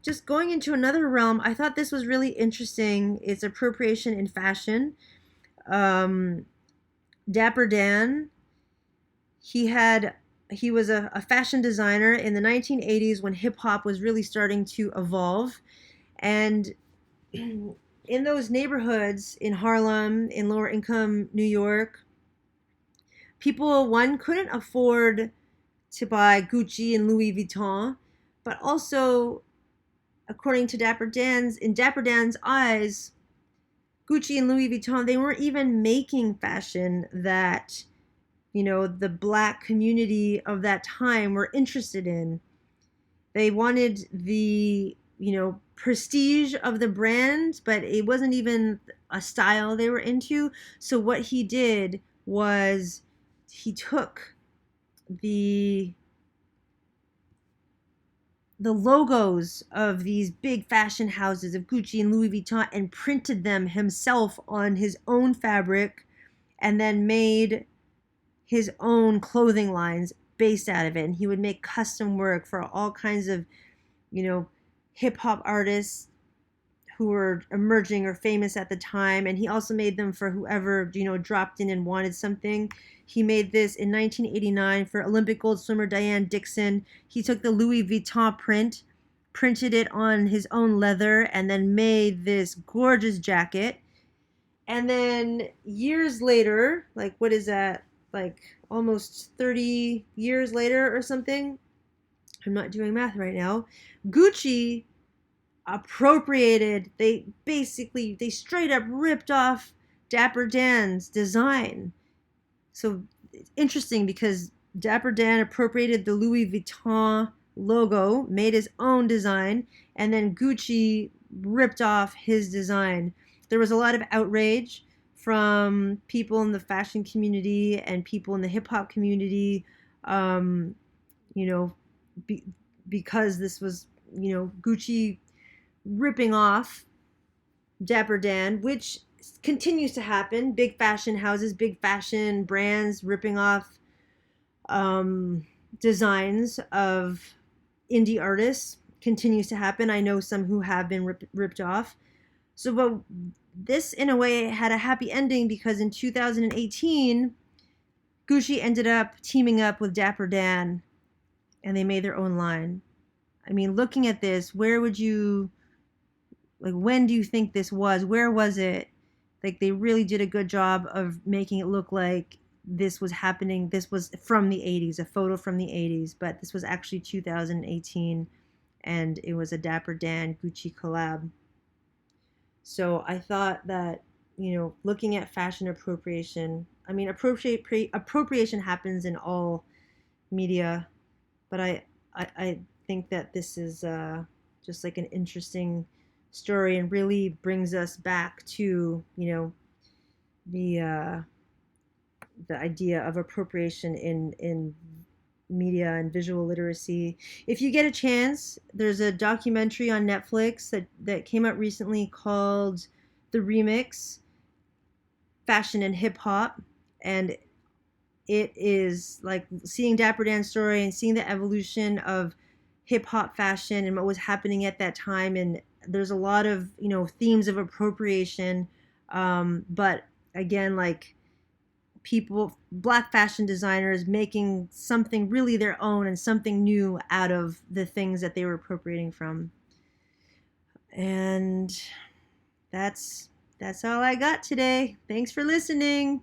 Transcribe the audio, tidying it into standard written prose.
just going into another realm, I thought this was really interesting. It's appropriation in fashion. Um, Dapper Dan, he had he was a fashion designer in the 1980s when hip hop was really starting to evolve. And in those neighborhoods in Harlem, in lower income New York, people, one, couldn't afford to buy Gucci and Louis Vuitton, but also, according to in Dapper Dan's eyes, Gucci and Louis Vuitton, they weren't even making fashion that, the black community of that time were interested in. They wanted the, prestige of the brand, but it wasn't even a style they were into. So what he did was he took the the logos of these big fashion houses of Gucci and Louis Vuitton and printed them himself on his own fabric, and then made his own clothing lines based out of it. And he would make custom work for all kinds of, you know, hip hop artists who were emerging or famous at the time. And he also made them for whoever, dropped in and wanted something. He made this in 1989 for Olympic gold swimmer Diane Dixon. He took the Louis Vuitton print, printed it on his own leather, and then made this gorgeous jacket. And then years later, like, what is that? Like almost 30 years later or something. I'm not doing math right now. Gucci appropriated, they straight up ripped off Dapper Dan's design. So it's interesting because Dapper Dan appropriated the Louis Vuitton logo, made his own design, and then Gucci ripped off his design. There was a lot of outrage from people in the fashion community and people in the hip hop community, um, you know, be, because this was, Gucci ripping off Dapper Dan, which continues to happen. Big fashion houses, big fashion brands ripping off designs of indie artists continues to happen. I know some who have been ripped off. So, but this, in a way, had a happy ending because in 2018, Gucci ended up teaming up with Dapper Dan and they made their own line. I mean, looking at this, where would you, like, when do you think this was? Where was it? Like, they really did a good job of making it look like this was happening. This was from the 80s, a photo from the 80s, but this was actually 2018, and it was a Dapper Dan Gucci collab. So I thought that, looking at fashion appropriation, I mean, appropriation happens in all media, but I think that this is just like an interesting story and really brings us back to, the the idea of appropriation in media and visual literacy. If you get a chance, there's a documentary on Netflix that came out recently called The Remix: Fashion and Hip Hop, and it is like seeing Dapper Dan's story and seeing the evolution of hip hop fashion and what was happening at that time. And there's a lot of, themes of appropriation, but again, like, people, black fashion designers making something really their own and something new out of the things that they were appropriating from. And that's all I got today. Thanks for listening.